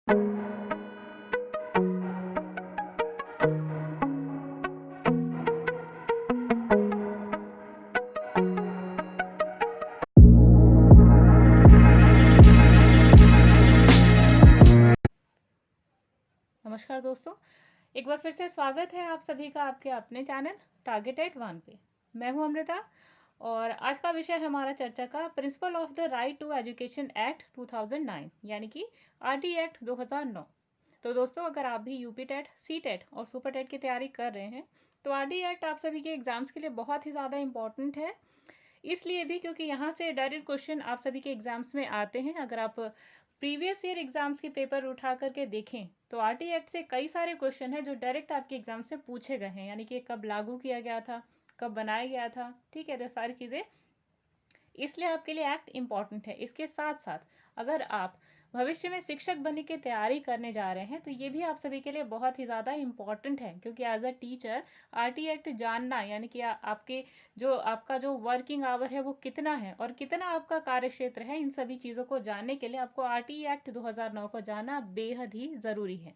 नमस्कार दोस्तों, एक बार फिर से स्वागत है आप सभी का आपके अपने चैनल टारगेटेड वन पे। मैं हूं अमृता और आज का विषय है हमारा चर्चा का principle of the right to education act 2009 यानी कि आरटी एक्ट 2009। तो दोस्तों, अगर आप भी यूपी टेट, सी टेट और सुपर टेट की तैयारी कर रहे हैं तो आरटी एक्ट आप सभी के एग्जाम्स के लिए बहुत ही ज़्यादा इंपॉर्टेंट है। इसलिए भी क्योंकि यहाँ से डायरेक्ट क्वेश्चन आप सभी के एग्जाम्स में आते हैं। अगर आप प्रीवियस ईयर एग्जाम्स के पेपर उठा करके देखें तो आरटी एक्ट से कई सारे क्वेश्चन हैं जो डायरेक्ट आपके एग्जाम से पूछे गए हैं, यानी कि कब लागू किया गया था, कब बनाया गया था। ठीक है, तो सारी चीज़ें इसलिए आपके लिए एक्ट इम्पॉर्टेंट है। इसके साथ साथ अगर आप भविष्य में शिक्षक बनने की तैयारी करने जा रहे हैं तो ये भी आप सभी के लिए बहुत ही ज़्यादा इम्पॉर्टेंट है, क्योंकि as a teacher RT act जानना यानी कि आपका जो वर्किंग आवर है वो कितना है और कितना आपका कार्य क्षेत्र है, इन सभी चीज़ों को जानने के लिए आपको आरटी एक्ट 2009 को जानना बेहद ही ज़रूरी है।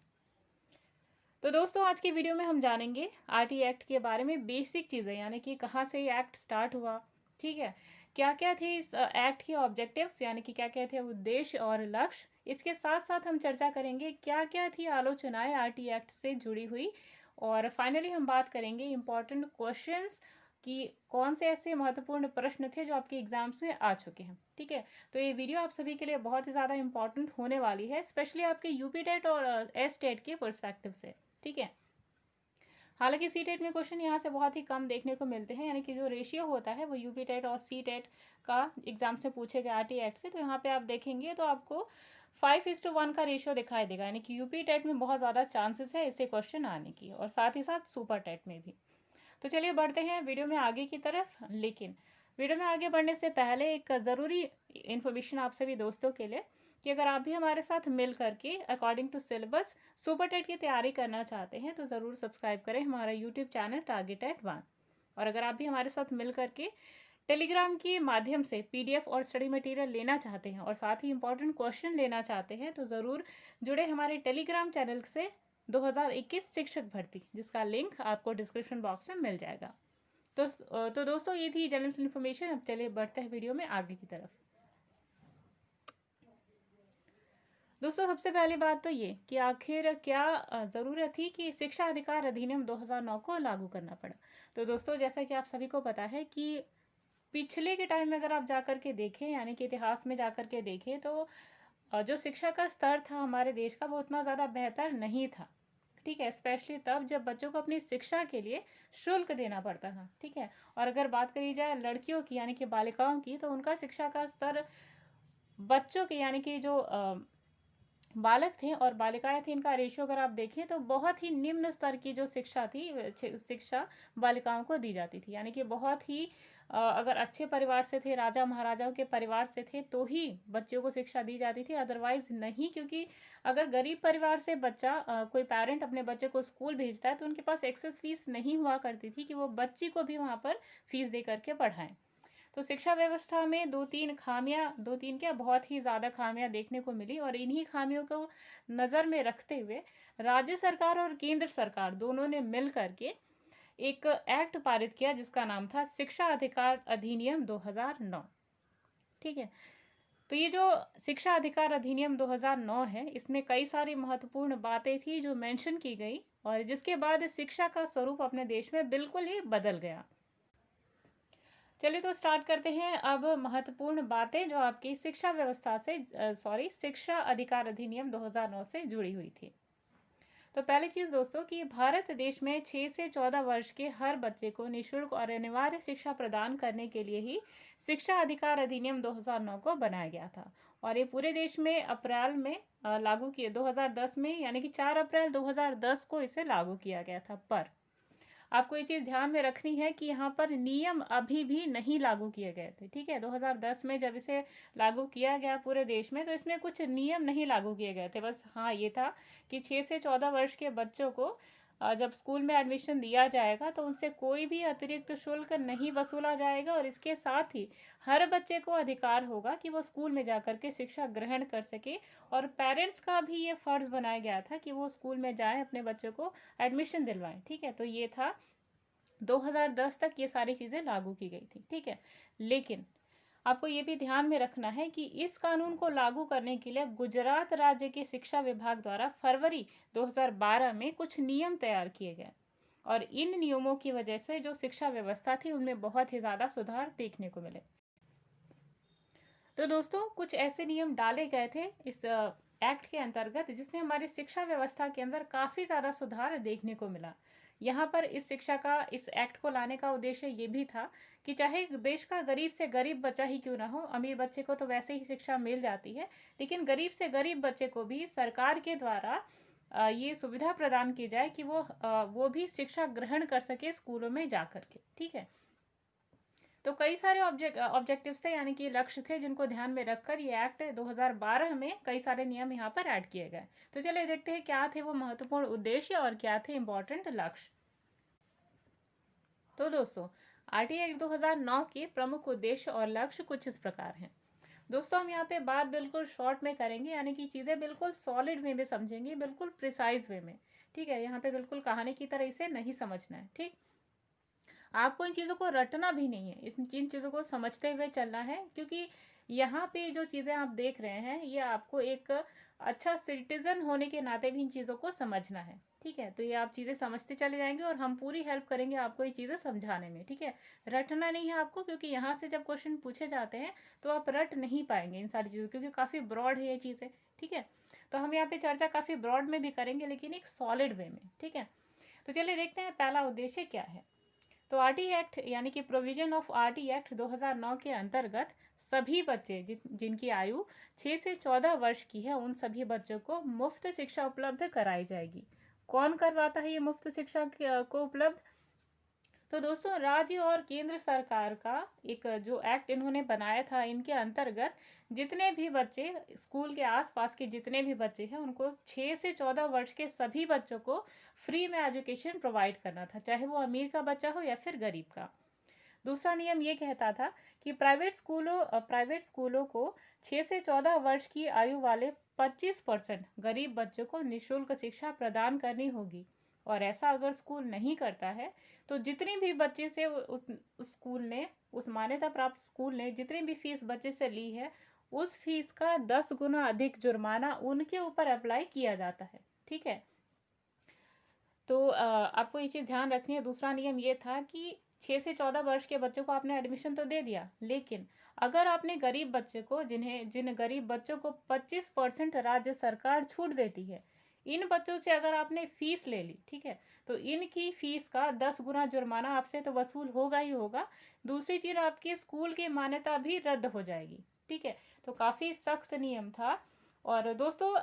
तो दोस्तों, आज की वीडियो में हम जानेंगे आरटी एक्ट के बारे में बेसिक चीज़ें, यानी कि कहाँ से ये एक्ट स्टार्ट हुआ, ठीक है, क्या क्या थे इस एक्ट के ऑब्जेक्टिव्स, यानी कि क्या क्या थे उद्देश्य और लक्ष्य। इसके साथ साथ हम चर्चा करेंगे क्या क्या थी आलोचनाएं आरटी एक्ट से जुड़ी हुई, और फाइनली हम बात करेंगे इंपॉर्टेंट क्वेश्चंस कि कौन से ऐसे महत्वपूर्ण प्रश्न थे जो आपके एग्जाम्स में आ चुके हैं। ठीक है, तो ये वीडियो आप सभी के लिए बहुत ही ज़्यादा इंपॉर्टेंट होने वाली है, स्पेशली आपके यूपी टेट और एस टेट के पर्सपेक्टिव से। ठीक है, हालांकि सी टेट में क्वेश्चन यहाँ से बहुत ही कम देखने को मिलते हैं, यानी कि जो रेशियो होता है वो यूपी टेट और सी टेट का एग्जाम से पूछे गए आरटी एक्ट से, तो यहाँ पे आप देखेंगे तो आपको 5:1 का रेशियो दिखाई देगा, यानी कि यूपी टेट में बहुत ज़्यादा चांसेस है इससे क्वेश्चन आने की, और साथ ही साथ सुपर टेट में भी। तो चलिए बढ़ते हैं वीडियो में आगे की तरफ। लेकिन वीडियो में आगे बढ़ने से पहले एक ज़रूरी इन्फॉर्मेशन आप सभी दोस्तों के लिए, कि अगर आप भी हमारे साथ मिल करके according to syllabus super TET की तैयारी करना चाहते हैं तो ज़रूर सब्सक्राइब करें हमारा यूट्यूब चैनल टारगेटेड वन। और अगर आप भी हमारे साथ मिल करके टेलीग्राम के माध्यम से पीडीएफ और स्टडी मटेरियल लेना चाहते हैं और साथ ही इंपॉर्टेंट क्वेश्चन लेना चाहते हैं तो ज़रूर जुड़े हमारे टेलीग्राम चैनल से 2021 शिक्षक भर्ती, जिसका लिंक आपको डिस्क्रिप्शन बॉक्स में मिल जाएगा। तो दोस्तों, ये थी जनरल इन्फॉर्मेशन। अब चलिए बढ़ते हैं वीडियो में आगे की तरफ। दोस्तों, सबसे पहली बात तो ये कि आखिर क्या ज़रूरत थी कि शिक्षा अधिकार अधिनियम 2009 को लागू करना पड़ा। तो दोस्तों, जैसा कि आप सभी को पता है कि पिछले के टाइम में अगर आप जाकर के देखें, यानी कि इतिहास में जाकर के देखें, तो जो शिक्षा का स्तर था हमारे देश का वो उतना ज़्यादा बेहतर नहीं था। ठीक है, स्पेशली तब जब बच्चों को अपनी शिक्षा के लिए शुल्क देना पड़ता था। ठीक है, और अगर बात करी जाए लड़कियों की यानी कि बालिकाओं की, तो उनका शिक्षा का स्तर बच्चों के यानी कि जो बालक थे और बालिकाएं थी, इनका रेशियो अगर आप देखें तो बहुत ही निम्न स्तर की जो शिक्षा थी, शिक्षा बालिकाओं को दी जाती थी। यानी कि बहुत ही अगर अच्छे परिवार से थे, राजा महाराजाओं के परिवार से थे, तो ही बच्चों को शिक्षा दी जाती थी, अदरवाइज नहीं। क्योंकि अगर गरीब परिवार से बच्चा कोई पेरेंट अपने बच्चे को स्कूल भेजता है तो उनके पास एक्सेस फीस नहीं हुआ करती थी कि वो बच्ची को भी वहाँ पर फीस दे करके पढ़ाएं। तो शिक्षा व्यवस्था में दो तीन क्या बहुत ही ज़्यादा खामियां देखने को मिली, और इन्हीं खामियों को नज़र में रखते हुए राज्य सरकार और केंद्र सरकार दोनों ने मिल करके एक एक्ट पारित किया जिसका नाम था शिक्षा अधिकार अधिनियम 2009। ठीक है, तो ये जो शिक्षा अधिकार अधिनियम 2009 है, इसमें कई सारी महत्वपूर्ण बातें थी जो मेंशन की गई, और जिसके बाद शिक्षा का स्वरूप अपने देश में बिल्कुल ही बदल गया। चलिए तो स्टार्ट करते हैं अब महत्वपूर्ण बातें जो आपकी शिक्षा व्यवस्था से शिक्षा अधिकार अधिनियम 2009 से जुड़ी हुई थी। तो पहली चीज दोस्तों कि भारत देश में 6 से 14 वर्ष के हर बच्चे को निःशुल्क और अनिवार्य शिक्षा प्रदान करने के लिए ही शिक्षा अधिकार अधिनियम 2009 को बनाया गया था, और ये पूरे देश में अप्रैल में लागू किए 2010 में, यानी कि 4 अप्रैल 2010 को इसे लागू किया गया था। पर आपको ये चीज़ ध्यान में रखनी है कि यहाँ पर नियम अभी भी नहीं लागू किए गए थे। ठीक है, 2010 में जब इसे लागू किया गया पूरे देश में तो इसमें कुछ नियम नहीं लागू किए गए थे। बस हाँ, ये था कि 6 से 14 वर्ष के बच्चों को जब स्कूल में एडमिशन दिया जाएगा तो उनसे कोई भी अतिरिक्त शुल्क नहीं वसूला जाएगा, और इसके साथ ही हर बच्चे को अधिकार होगा कि वो स्कूल में जाकर के शिक्षा ग्रहण कर सके। और पेरेंट्स का भी ये फर्ज बनाया गया था कि वो स्कूल में जाएं, अपने बच्चों को एडमिशन दिलवाएं। ठीक है, तो ये था 2010 तक ये सारी चीज़ें लागू की गई थी। ठीक है, लेकिन आपको ये भी ध्यान में रखना है कि इस कानून को लागू करने के लिए गुजरात राज्य के शिक्षा विभाग द्वारा फरवरी 2012 में कुछ नियम तैयार किए गए, और इन नियमों की वजह से जो शिक्षा व्यवस्था थी उनमें बहुत ही ज़्यादा सुधार देखने को मिले। तो दोस्तों, कुछ ऐसे नियम डाले गए थे इस एक्ट के अंतर्गत जिसने हमारी शिक्षा व्यवस्था के अंदर काफ़ी ज़्यादा सुधार देखने को मिला। यहाँ पर इस एक्ट को लाने का उद्देश्य ये भी था कि चाहे देश का गरीब से गरीब बच्चा ही क्यों ना हो, अमीर बच्चे को तो वैसे ही शिक्षा मिल जाती है, लेकिन गरीब से गरीब बच्चे को भी सरकार के द्वारा ये सुविधा प्रदान की जाए कि वो भी शिक्षा ग्रहण कर सके स्कूलों में जा कर के। ठीक है, तो कई सारे ऑब्जेक्टिव्स थे, यानी कि लक्ष्य थे, जिनको ध्यान में रखकर ये एक्ट 2012 में कई सारे नियम यहाँ पर ऐड किए गए। तो चलिए देखते हैं क्या थे वो महत्वपूर्ण उद्देश्य और क्या थे इंपॉर्टेंट लक्ष्य। तो दोस्तों, आरटीआई एक्ट 2009 के प्रमुख उद्देश्य और लक्ष्य कुछ इस प्रकार हैं। दोस्तों, हम यहाँ पे बात बिल्कुल शॉर्ट में करेंगे, यानी कि चीज़ें बिल्कुल सॉलिड वे में समझेंगे, बिल्कुल प्रिसाइज वे में। ठीक है, यहाँ पे बिल्कुल कहानी की तरह इसे नहीं समझना है। ठीक, आपको इन चीज़ों को रटना भी नहीं है, इन चीज़ों को समझते हुए चलना है, क्योंकि यहाँ पे जो चीज़ें आप देख रहे हैं ये आपको एक अच्छा सिटीजन होने के नाते भी इन चीज़ों को समझना है। ठीक है, तो ये आप चीज़ें समझते चले जाएंगे और हम पूरी हेल्प करेंगे आपको ये चीज़ें समझाने में। ठीक है, रटना नहीं है आपको, क्योंकि यहाँ से जब क्वेश्चन पूछे जाते हैं तो आप रट नहीं पाएंगे इन सारी चीज़ों, क्योंकि काफ़ी ब्रॉड है ये चीज़ें। ठीक है, तो हम यहाँ पे चर्चा काफ़ी ब्रॉड में भी करेंगे, लेकिन एक सॉलिड वे में। ठीक है, तो चलिए देखते हैं पहला उद्देश्य क्या है। तो आरटी एक्ट यानी कि प्रोविजन ऑफ आरटी एक्ट 2009 के अंतर्गत सभी बच्चे जिनकी आयु 6 से 14 वर्ष की है, उन सभी बच्चों को मुफ्त शिक्षा उपलब्ध कराई जाएगी। कौन करवाता है ये मुफ्त शिक्षा को उपलब्ध? तो दोस्तों, राज्य और केंद्र सरकार का एक जो एक्ट इन्होंने बनाया था, इनके अंतर्गत जितने भी बच्चे स्कूल के आसपास के जितने भी बच्चे हैं उनको 6 से 14 वर्ष के सभी बच्चों को फ्री में एजुकेशन प्रोवाइड करना था, चाहे वो अमीर का बच्चा हो या फिर गरीब का। दूसरा नियम ये कहता था कि प्राइवेट स्कूलों को 6 से 14 वर्ष की आयु वाले 25% गरीब बच्चों को निःशुल्क शिक्षा प्रदान करनी होगी, और ऐसा अगर स्कूल नहीं करता है तो जितनी भी बच्चे से उस मान्यता प्राप्त स्कूल ने जितनी भी फीस बच्चे से ली है, उस फीस का 10 गुना अधिक जुर्माना उनके ऊपर अप्लाई किया जाता है। ठीक है, तो आपको ये चीज़ ध्यान रखनी है। दूसरा नियम ये था कि 6 से 14 वर्ष के बच्चों को आपने एडमिशन तो दे दिया, लेकिन अगर आपने गरीब बच्चे को जिन गरीब बच्चों को 25% राज्य सरकार छूट देती है, इन बच्चों से अगर आपने फीस ले ली, ठीक है, तो इनकी फीस का 10 गुना जुर्माना आपसे तो वसूल होगा ही होगा। दूसरी चीज़, आपके स्कूल की मान्यता भी रद्द हो जाएगी। ठीक है, तो काफ़ी सख्त नियम था। और दोस्तों,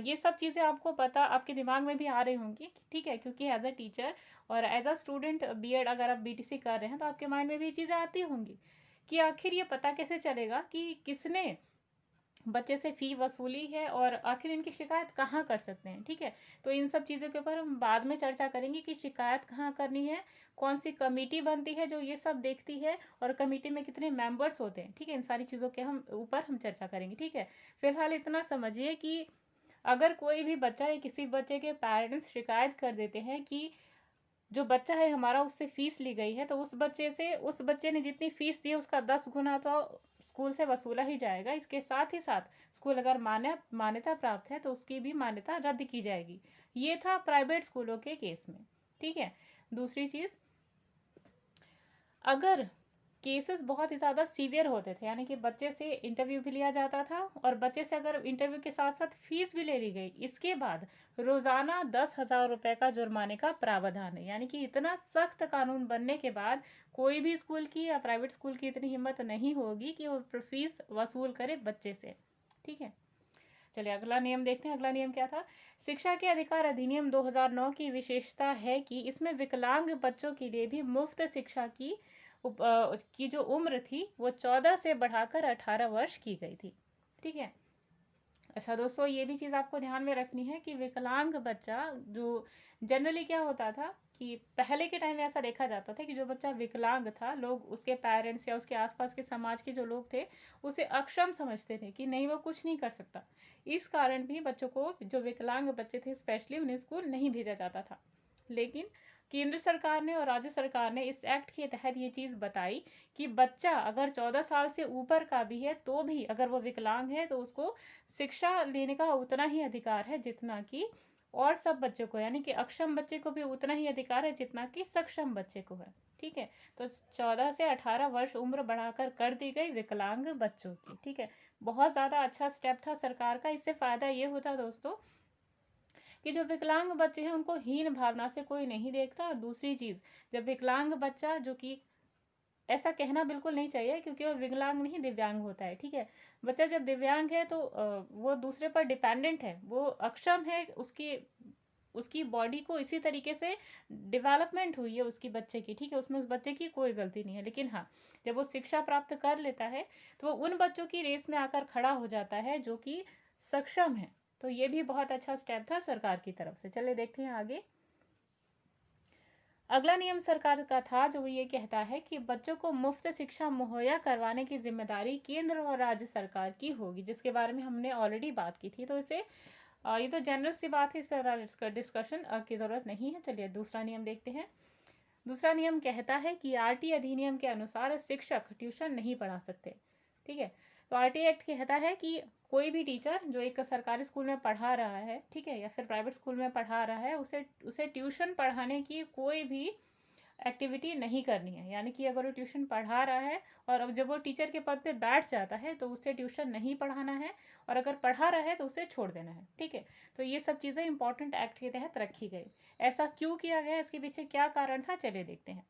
ये सब चीज़ें आपको पता आपके दिमाग में भी आ रही होंगी। ठीक है, क्योंकि एज अ टीचर और एज अ स्टूडेंट बीएड अगर आप बीटीसी कर रहे हैं तो आपके माइंड में भी चीज़ें आती होंगी कि आखिर ये पता कैसे चलेगा कि किसने बच्चे से फ़ी वसूली है और आखिर इनकी शिकायत कहाँ कर सकते हैं। ठीक है, तो इन सब चीज़ों के ऊपर हम बाद में चर्चा करेंगे कि शिकायत कहाँ करनी है, कौन सी कमेटी बनती है जो ये सब देखती है, और कमेटी में कितने मेंबर्स होते हैं। ठीक है, इन सारी चीज़ों के ऊपर हम चर्चा करेंगे। ठीक है, फिलहाल इतना समझिए कि अगर कोई भी बच्चा या किसी बच्चे के पेरेंट्स शिकायत कर देते हैं कि जो बच्चा है हमारा उससे फीस ली गई है, तो उस बच्चे ने जितनी फीस दी है उसका 10 गुना तो स्कूल से वसूला ही जाएगा। इसके साथ ही साथ स्कूल अगर मान्यता प्राप्त है तो उसकी भी मान्यता रद्द की जाएगी। ये था प्राइवेट स्कूलों के केस में। ठीक है, दूसरी चीज़, अगर केसेस बहुत ही ज़्यादा सीवियर होते थे, यानी कि बच्चे से इंटरव्यू भी लिया जाता था और बच्चे से अगर इंटरव्यू के साथ साथ फीस भी ले ली गई, इसके बाद रोज़ाना 10,000 रुपये का जुर्माने का प्रावधान है। यानी कि इतना सख्त कानून बनने के बाद कोई भी स्कूल की या प्राइवेट स्कूल की इतनी हिम्मत नहीं होगी कि वो फीस वसूल करे बच्चे से। ठीक है, चलिए अगला नियम देखते हैं। अगला नियम क्या था? शिक्षा के अधिकार अधिनियम 2009 की विशेषता है कि इसमें विकलांग बच्चों के लिए भी मुफ्त शिक्षा की जो उम्र थी वो 14 से बढ़ाकर 18 वर्ष की गई थी। ठीक है, अच्छा दोस्तों, ये भी चीज़ आपको ध्यान में रखनी है कि विकलांग बच्चा जो जनरली क्या होता था कि पहले के टाइम में ऐसा देखा जाता था कि जो बच्चा विकलांग था, लोग उसके पेरेंट्स या उसके आसपास के समाज के जो लोग थे उसे अक्षम समझते थे कि नहीं, वो कुछ नहीं कर सकता। इस कारण भी बच्चों को, जो विकलांग बच्चे थे स्पेशली, उन्हें स्कूल नहीं भेजा जाता था। लेकिन केंद्र सरकार ने और राज्य सरकार ने इस एक्ट के तहत ये चीज़ बताई कि बच्चा अगर 14 साल से ऊपर का भी है तो भी अगर वो विकलांग है तो उसको शिक्षा लेने का उतना ही अधिकार है जितना कि और सब बच्चों को, यानी कि अक्षम बच्चे को भी उतना ही अधिकार है जितना कि सक्षम बच्चे को है। ठीक है, तो 14 से 18 वर्ष उम्र बढ़ाकर कर दी गई विकलांग बच्चों की। ठीक है, बहुत ज़्यादा अच्छा स्टेप था सरकार का। इससे फ़ायदा ये होता दोस्तों कि जो विकलांग बच्चे हैं उनको हीन भावना से कोई नहीं देखता। और दूसरी चीज़, जब विकलांग बच्चा, जो कि ऐसा कहना बिल्कुल नहीं चाहिए क्योंकि वो विकलांग नहीं, दिव्यांग होता है। ठीक है, बच्चा जब दिव्यांग है तो वो दूसरे पर डिपेंडेंट है, वो अक्षम है, उसकी उसकी बॉडी को इसी तरीके से डेवलपमेंट हुई है उसकी बच्चे की। ठीक है, उसमें उस बच्चे की कोई गलती नहीं है। लेकिन हाँ, जब वो शिक्षा प्राप्त कर लेता है तो वो उन बच्चों की रेस में आकर खड़ा हो जाता है जो कि सक्षम है। तो ये भी बहुत अच्छा स्टेप था सरकार की तरफ से। चलिए देखते हैं आगे। अगला नियम सरकार का था जो ये कहता है कि बच्चों को मुफ्त शिक्षा मुहैया करवाने की जिम्मेदारी केंद्र और राज्य सरकार की होगी, जिसके बारे में हमने ऑलरेडी बात की थी। तो इसे ये तो जनरल सी बात है, इस पर डिस्कशन की ज़रूरत नहीं है। चलिए दूसरा नियम देखते हैं। दूसरा नियम कहता है कि आरटी अधिनियम के अनुसार शिक्षक ट्यूशन नहीं पढ़ा सकते। ठीक है, तो आरटी एक्ट कहता है कि कोई भी टीचर जो एक सरकारी स्कूल में पढ़ा रहा है, ठीक है, या फिर प्राइवेट स्कूल में पढ़ा रहा है, उसे उसे ट्यूशन पढ़ाने की कोई भी एक्टिविटी नहीं करनी है। यानी कि अगर वो ट्यूशन पढ़ा रहा है और अब जब वो टीचर के पद पे बैठ जाता है तो उसे ट्यूशन नहीं पढ़ाना है, और अगर पढ़ा रहा है तो उसे छोड़ देना है। ठीक है, तो ये सब चीज़ें इंपॉर्टेंट एक्ट के तहत रखी गई। ऐसा क्यों किया गया, इसके पीछे क्या कारण था, चलिए देखते हैं।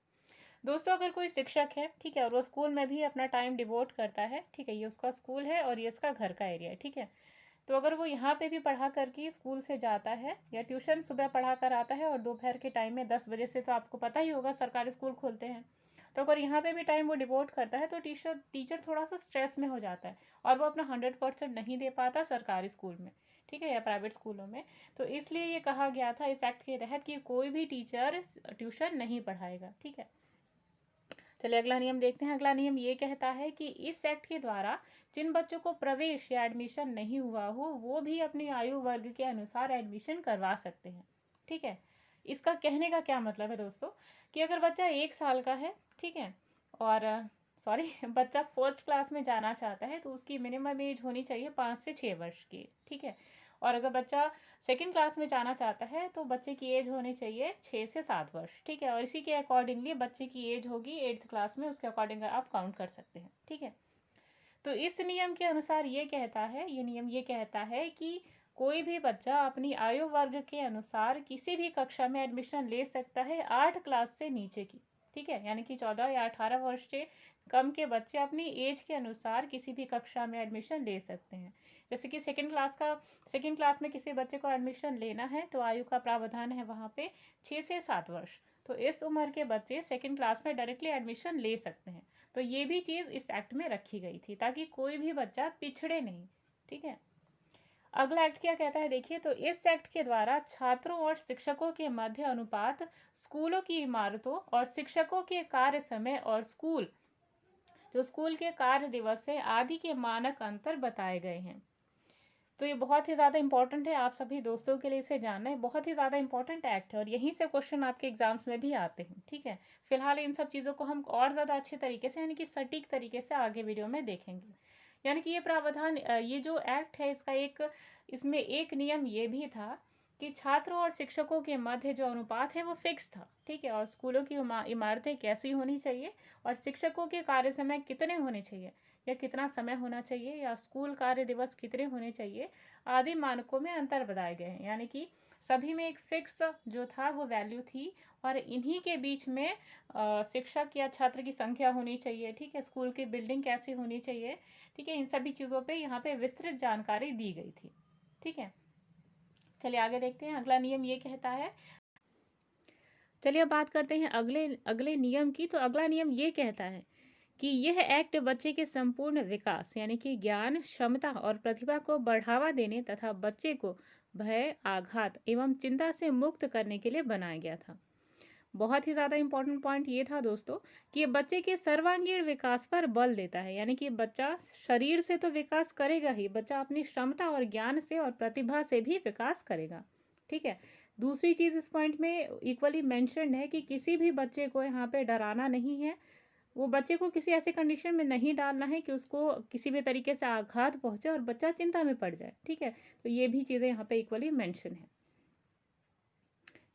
दोस्तों, अगर कोई शिक्षक है, ठीक है, और वो स्कूल में भी अपना टाइम डिवोट करता है, ठीक है, ये उसका स्कूल है और ये इसका घर का एरिया है, ठीक है, तो अगर वो यहाँ पे भी पढ़ा करके स्कूल से जाता है या ट्यूशन सुबह पढ़ा कर आता है और दोपहर के टाइम में 10 बजे से, तो आपको पता ही होगा सरकारी स्कूल खोलते हैं, तो अगर यहाँ पे भी टाइम वो डिवोट करता है तो टीचर टीचर थोड़ा सा स्ट्रेस में हो जाता है और वो अपना 100% नहीं दे पाता सरकारी स्कूल में, ठीक है, या प्राइवेट स्कूलों में। तो इसलिए ये कहा गया था इस एक्ट के तहत कि कोई भी टीचर ट्यूशन नहीं पढ़ाएगा। ठीक है, चलिए अगला नियम देखते हैं। अगला नियम ये कहता है कि इस एक्ट के द्वारा जिन बच्चों को प्रवेश या एडमिशन नहीं हुआ हो वो भी अपनी आयु वर्ग के अनुसार एडमिशन करवा सकते हैं। ठीक है, इसका कहने का क्या मतलब है दोस्तों कि अगर बच्चा 1 साल का है, ठीक है, और सॉरी बच्चा फर्स्ट क्लास में जाना चाहता है तो उसकी मिनिमम एज होनी चाहिए 5 से 6 वर्ष की। ठीक है, और अगर बच्चा सेकंड क्लास में जाना चाहता है तो बच्चे की एज होनी चाहिए 6 से 7 वर्ष। ठीक है, और इसी के अकॉर्डिंगली बच्चे की एज होगी 8th क्लास में, उसके अकॉर्डिंग आप काउंट कर सकते हैं। ठीक है, तो इस नियम के अनुसार ये कहता है, ये नियम ये कहता है कि कोई भी बच्चा अपनी आयु वर्ग के अनुसार किसी भी कक्षा में एडमिशन ले सकता है 8 क्लास से नीचे की। ठीक है, यानी कि 14 या 18 वर्ष से कम के बच्चे अपनी एज के अनुसार किसी भी कक्षा में एडमिशन ले सकते हैं। जैसे कि सेकेंड क्लास में किसी बच्चे को एडमिशन लेना है तो आयु का प्रावधान है वहाँ पे 6 से 7 वर्ष। तो इस उम्र के बच्चे सेकेंड क्लास में डायरेक्टली एडमिशन ले सकते हैं। तो ये भी चीज़ इस एक्ट में रखी गई थी ताकि कोई भी बच्चा पिछड़े नहीं। ठीक है, अगला एक्ट क्या कहता है देखिए। तो इस एक्ट के द्वारा छात्रों और शिक्षकों के मध्य अनुपात, स्कूलों की इमारतों और शिक्षकों के कार्य समय और स्कूल के कार्य दिवस है आदि के मानक अंतर बताए गए हैं। तो ये बहुत ही ज़्यादा इंपॉर्टेंट है, आप सभी दोस्तों के लिए इसे जानना है। बहुत ही ज़्यादा इंपॉर्टेंट एक्ट है और यहीं से क्वेश्चन आपके एग्जाम्स में भी आते हैं। ठीक है, फिलहाल इन सब चीज़ों को हम और ज़्यादा अच्छे तरीके से, यानी कि सटीक तरीके से आगे वीडियो में देखेंगे। यानी कि ये प्रावधान, ये जो एक्ट है इसका इसमें एक नियम ये भी था कि छात्रों और शिक्षकों के मध्य जो अनुपात है वो फिक्स था। ठीक है, और स्कूलों की इमारतें कैसी होनी चाहिए और शिक्षकों के कार्य समय कितने होने चाहिए या कितना समय होना चाहिए या स्कूल कार्य दिवस कितने होने चाहिए आदि मानकों में अंतर बताए गए हैं। यानी कि सभी में एक फिक्स जो था वो वैल्यू थी और इन्हीं के बीच में शिक्षक या छात्र की संख्या होनी चाहिए। ठीक है, स्कूल की बिल्डिंग कैसी होनी चाहिए, ठीक है, इन सभी चीज़ों पे यहाँ पे विस्तृत जानकारी दी गई थी। ठीक है, चलिए आगे देखते हैं। अगला नियम ये कहता है, चलिए अब बात करते हैं अगले अगले नियम की। तो अगला नियम ये कहता है कि यह एक्ट बच्चे के संपूर्ण विकास यानी कि ज्ञान, क्षमता और प्रतिभा को बढ़ावा देने तथा बच्चे को भय, आघात एवं चिंता से मुक्त करने के लिए बनाया गया था। बहुत ही ज़्यादा इम्पोर्टेंट पॉइंट ये था दोस्तों कि ये बच्चे के सर्वांगीण विकास पर बल देता है, यानी कि बच्चा शरीर से तो विकास करेगा ही, बच्चा अपनी क्षमता और ज्ञान से और प्रतिभा से भी विकास करेगा। ठीक है। दूसरी चीज़ इस पॉइंट में इक्वली मेंशन्ड है कि किसी भी बच्चे को यहाँ पे डराना नहीं है, वो बच्चे को किसी ऐसे कंडीशन में नहीं डालना है कि उसको किसी भी तरीके से आघात पहुंचे और बच्चा चिंता में पड़ जाए। ठीक है। तो ये भी चीज़ें यहाँ पे इक्वली मेंशन है।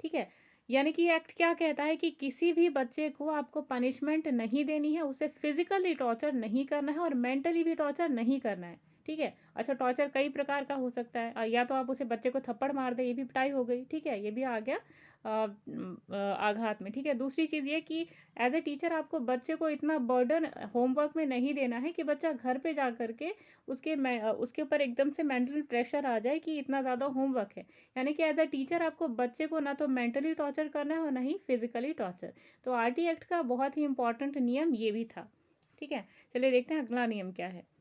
ठीक है। यानी कि एक्ट क्या कहता है कि किसी भी बच्चे को आपको पनिशमेंट नहीं देनी है, उसे फिजिकली टॉर्चर नहीं करना है और मेंटली भी टॉर्चर नहीं करना है। ठीक है। अच्छा, टॉर्चर कई प्रकार का हो सकता है, या तो आप उसे बच्चे को थप्पड़ मार दे, ये भी पिटाई हो गई। ठीक है, ये भी आ गया आघात में। ठीक है। दूसरी चीज़ ये कि एज ए टीचर आपको बच्चे को इतना बर्डन होमवर्क में नहीं देना है कि बच्चा घर पे जा करके उसके ऊपर एकदम से मेंटल प्रेशर आ जाए कि इतना ज़्यादा होमवर्क है। यानी कि एज अ टीचर आपको बच्चे को ना तो मेंटली टॉर्चर करना है और ना ही फिजिकली टॉर्चर। तो आरटी एक्ट का बहुत ही इंपॉर्टेंट नियम ये भी था। ठीक है। चलिए देखते हैं अगला नियम क्या है।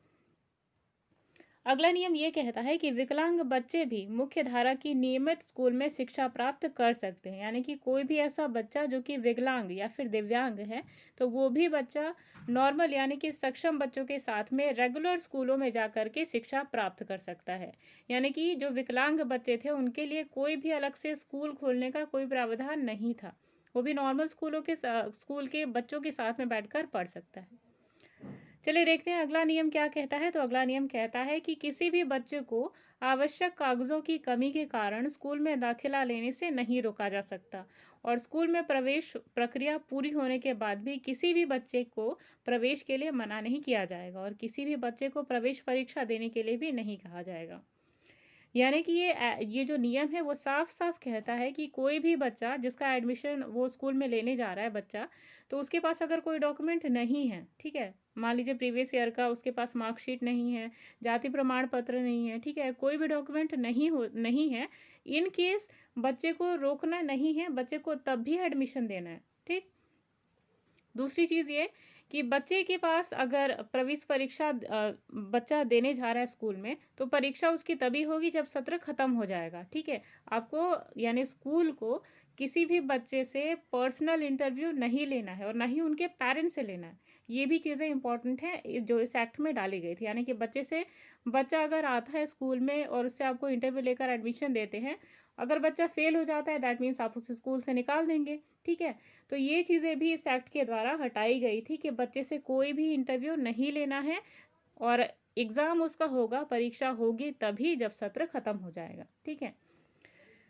अगला नियम ये कहता है कि विकलांग बच्चे भी मुख्य धारा की नियमित स्कूल में शिक्षा प्राप्त कर सकते हैं। यानी कि कोई भी ऐसा बच्चा जो कि विकलांग या फिर दिव्यांग है, तो वो भी बच्चा नॉर्मल यानी कि सक्षम बच्चों के साथ में रेगुलर स्कूलों में जा कर के शिक्षा प्राप्त कर सकता है। यानी कि जो विकलांग बच्चे थे उनके लिए कोई भी अलग से स्कूल खोलने का कोई प्रावधान नहीं था, वो भी नॉर्मल स्कूल के बच्चों के साथ में बैठकर पढ़ सकता है। चलिए देखते हैं अगला नियम क्या कहता है। तो अगला नियम कहता है कि किसी भी बच्चे को आवश्यक कागजों की कमी के कारण स्कूल में दाखिला लेने से नहीं रोका जा सकता, और स्कूल में प्रवेश प्रक्रिया पूरी होने के बाद भी किसी भी बच्चे को प्रवेश के लिए मना नहीं किया जाएगा और किसी भी बच्चे को प्रवेश परीक्षा देने के लिए भी नहीं कहा जाएगा। यानी कि ये जो नियम है वो साफ साफ कहता है कि कोई भी बच्चा जिसका एडमिशन वो स्कूल में लेने जा रहा है बच्चा, तो उसके पास अगर कोई डॉक्यूमेंट नहीं है, ठीक है, मान लीजिए प्रीवियस ईयर का उसके पास मार्कशीट नहीं है, जाति प्रमाण पत्र नहीं है, ठीक है, कोई भी डॉक्यूमेंट नहीं है, इन केस बच्चे को रोकना नहीं है, बच्चे को तब भी एडमिशन देना है। ठीक। दूसरी चीज़ ये कि बच्चे के पास अगर प्रवेश परीक्षा बच्चा देने जा रहा है स्कूल में, तो परीक्षा उसकी तभी होगी जब सत्र खत्म हो जाएगा। ठीक है। आपको यानी स्कूल को किसी भी बच्चे से पर्सनल इंटरव्यू नहीं लेना है और ना ही उनके पेरेंट्स से लेना है। ये भी चीज़ें इंपॉर्टेंट हैं जो इस एक्ट में डाली गई थी। यानी कि बच्चा अगर आता है स्कूल में और उससे आपको इंटरव्यू लेकर एडमिशन देते हैं, अगर बच्चा फेल हो जाता है दैट मीन्स आप उसे स्कूल से निकाल देंगे। ठीक है। तो ये चीज़ें भी इस एक्ट के द्वारा हटाई गई थी कि बच्चे से कोई भी इंटरव्यू नहीं लेना है और एग्ज़ाम उसका होगा, परीक्षा होगी तभी जब सत्र खत्म हो जाएगा। ठीक है।